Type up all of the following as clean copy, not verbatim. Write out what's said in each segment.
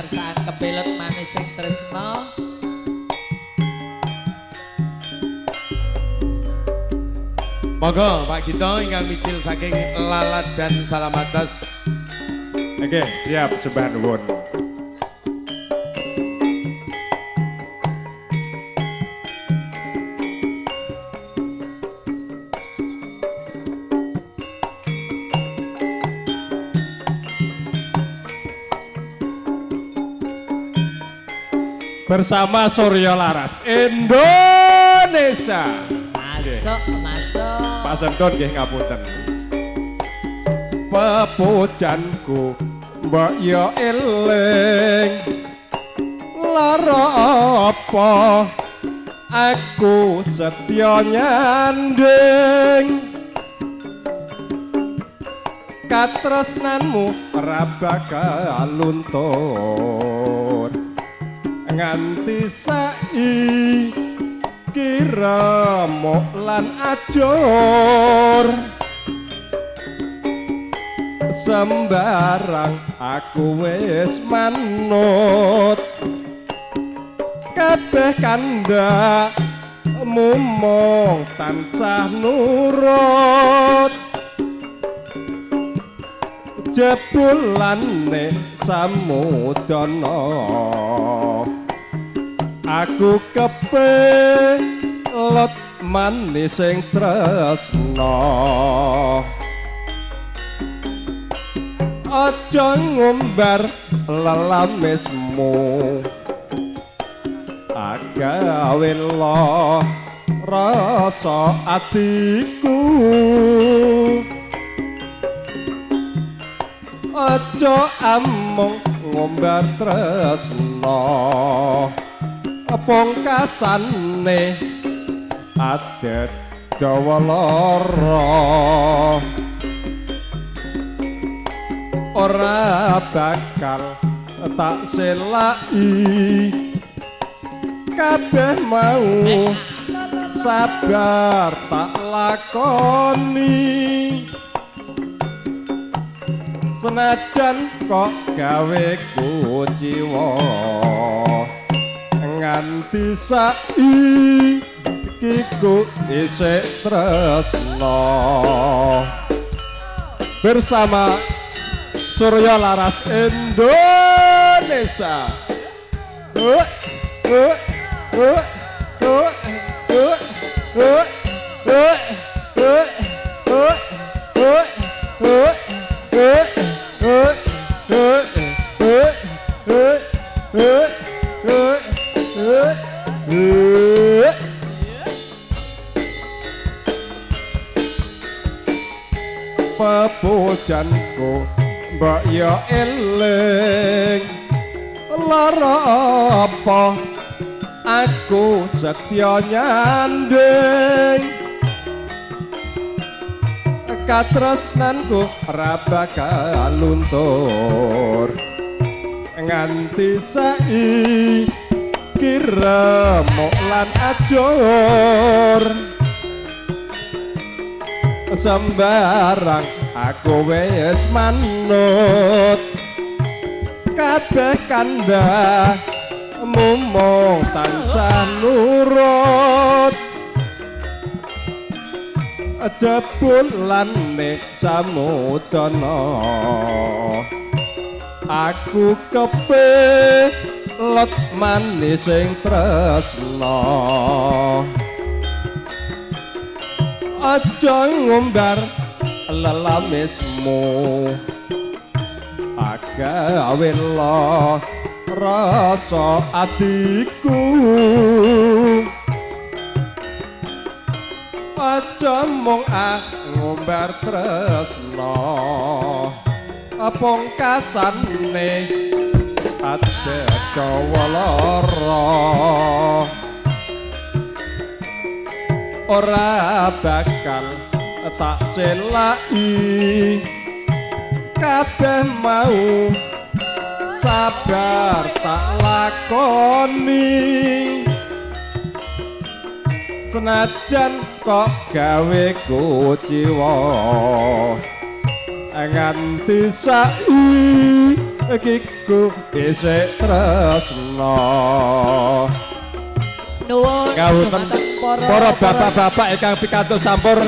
saat kepilut manis sing tresno. Monggo Pak Gito ingkang micil saking Lalat dan Salamatas. Oke, siap sembah nuwun. Bersama Surya Laras Indonesia. Masuk. Pak Sentun nggih ngapunten. Pepujanku mbok yo eling lara apa aku setya nyanding katresnanmu ora bakal luntur nganti saiki remuk lan ajur sembarang aku wis manut kabeh kandha mumong tansah nurut jebulane samudana aku kepelet manis sing tresna aja ngumbar lelamismu agawe lo rasa atiku aja amung ngumbar tresna pungkasane adet dawa lara ora bakal tak selai kabeh mau sabar tak lakoni senajan kok gawe kuciwa nganti saiki ku isih tresna bersama Surya Laras Indonesia. Pepujanku mbok yo eling lara apa aku setya nyanding katresnanku ora bakal luntur nganti saiki remuk lan ajur sembarang aku wis manut kabeh kandha mumong tansah nurut jebulane samudana aku kepelet manis sing tresna aja ngumbar lelamismu agawe lo rasa atiku aja mung ngumbar tresna pungkasane ate dawa lara ora bakal tak selai kabeh mau sabar tak lakoni senajan kok gawe kuciwa nganti saiki iku isih tresno. Nuwun Kawonten para bapak-bapak ingkang pikantuk sampur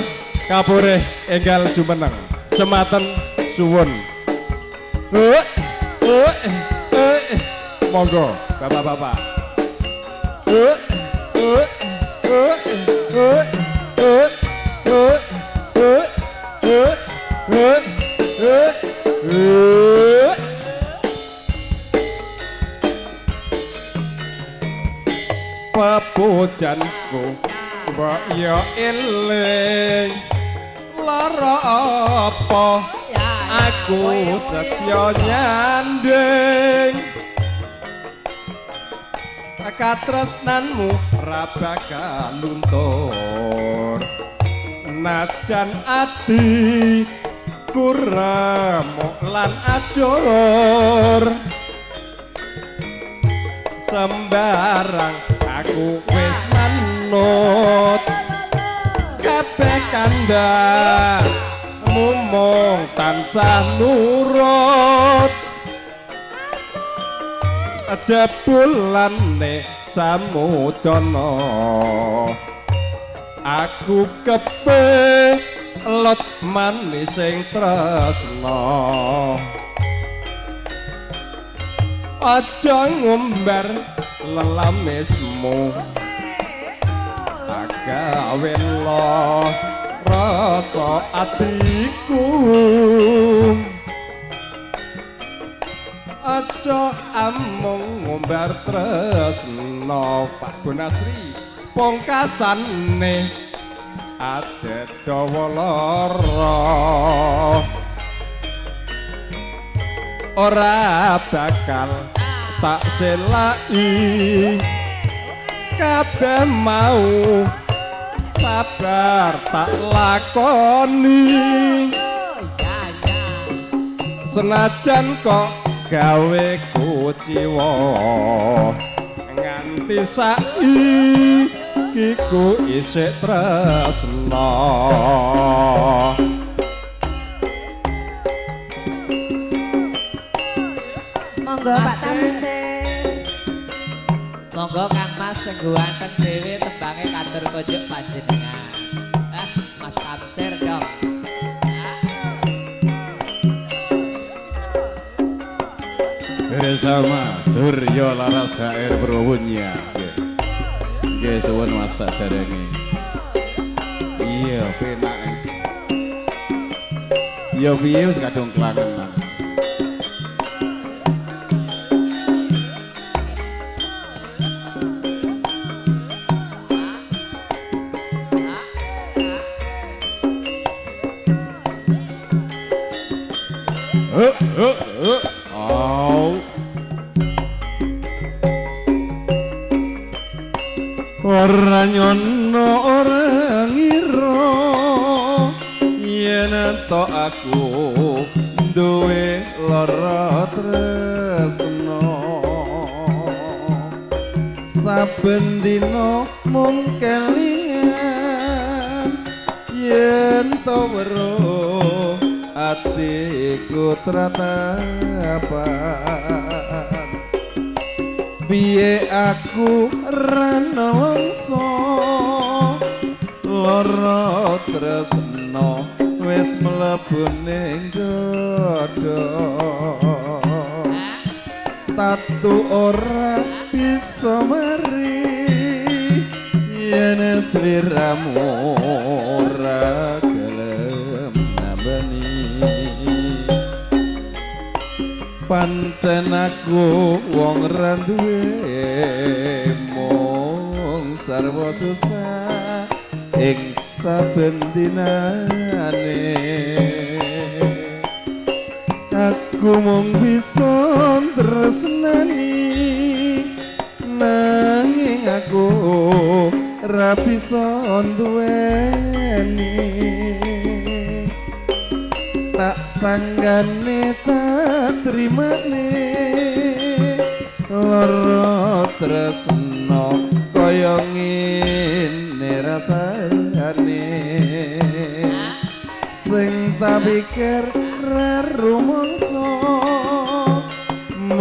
kapurih enggal jumeneng. Sematen suwun. Monggo bapak-bapak. Pepujanku mbok yo eling lara apa aku setya nyanding katresnanmu ra bakal luntur najan ati kuremuk lan ajur sembarang aku wis manut kabeh kandhang mumung tansah nurut jebulane samudana aku kepelot manis sing tresna aja ngumbar lelamismu agawe lo rasa atiku aja amung ngumbar tresna Pak Bonasri pungkasane adet dawa lara ora bakal tak selai kabeh mau sabar tak lakoni senajan kok gawe kuciwa nganti saiki ku isih tresna monggo Pak Tamsin. Monggo Kang Mas sengguwanten dhewe tembange katur kunjuk panjenengan. Mas Tamsir dong. Bersama Suryo Laras HR Berwunya. Nggih suwun Mas saderenge. Iya penak. Ya piye wis kadung kelangenan. ora nyono ora ngira yen to aku duwe lara tresno saben dina mung kelingan yen to weruh atiku tratapan piye aku ranongso lara tresno wis mlebu ning dada tatu ora bisa mari yen sliramu ora gelem nambani pancen aku wong ra duwe mung sarwa susah ing saben dinane aku mung bisa tresnani nanging aku ra bisa duweni tak sanggane tak trimane lara tresno kaya ngene rasane sing tak pikir ra rumangsa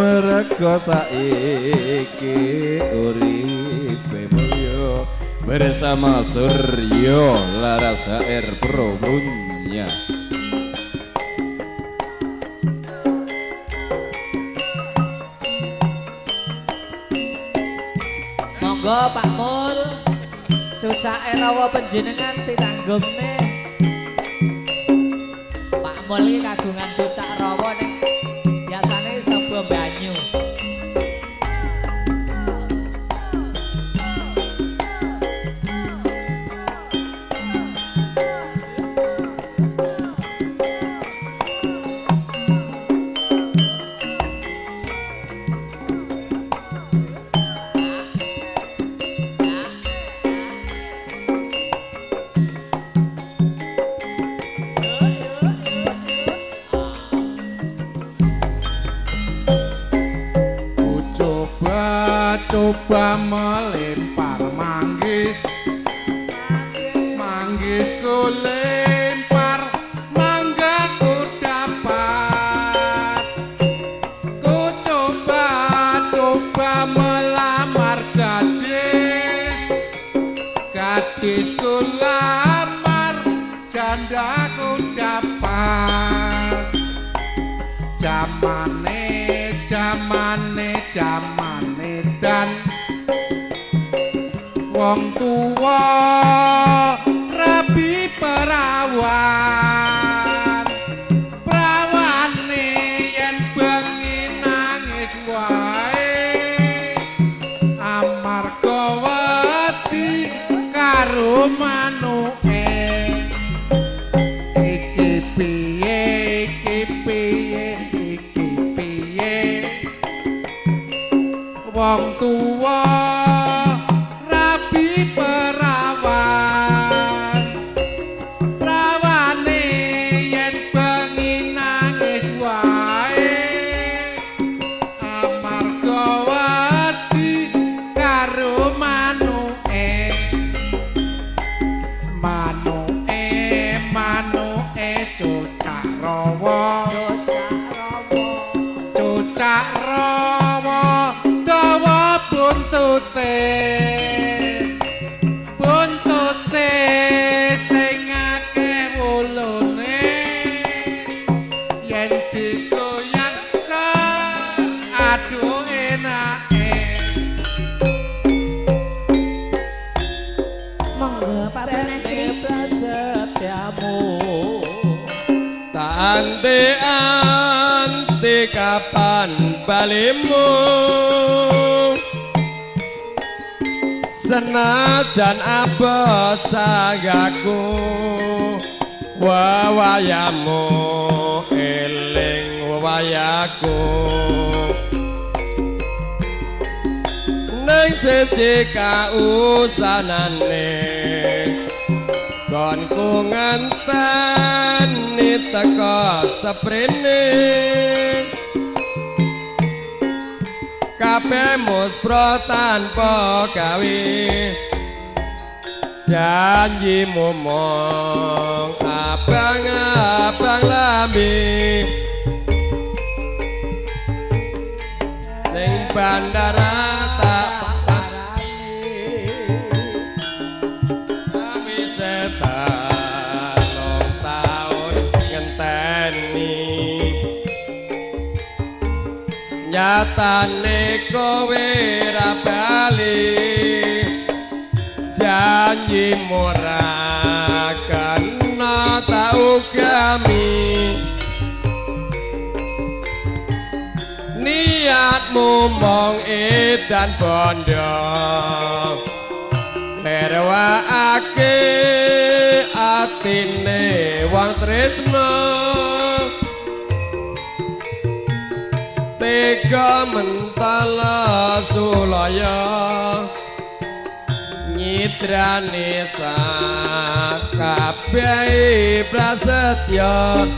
merga saiki uripe mulya bersama Suryo Laras HR Probunya. Monggo Pak Mul, cucake rawa panjenengan ditanggumne. Pak Mul iki kagungan cucak rawa ning biasane sapa banyu. Coba melempar manggis ku lempar mangga ku dapat ku coba melamar gadis ku lamar janda ku dapat jamane dan wong tuwa rabi prawane yen bengi nangis wae amarga wedi karo manuke iki piye wong tuwa rabi prawane yen bengi nangis wae amarga wedi karo manuke cucak rawa buntute sing akeh wulune yen digoyang aduh enake Monggo Pak Banasri Prasetyamu tak anti kapan balimu senajan abot sagaku wawayamu eling wawayaku neng siji kausanane konku ngenteni teka seprene kabeh muspro tanpa gawe janjimu mong abang lambi ning bandara tak parani kami setan long taun ngenteni nyatane kowe ra bali janji ora kena tau kami niatmu mong edan bondo merwaake atine wong tresno tega mentala sulaya nyidrane sakabeh prasetya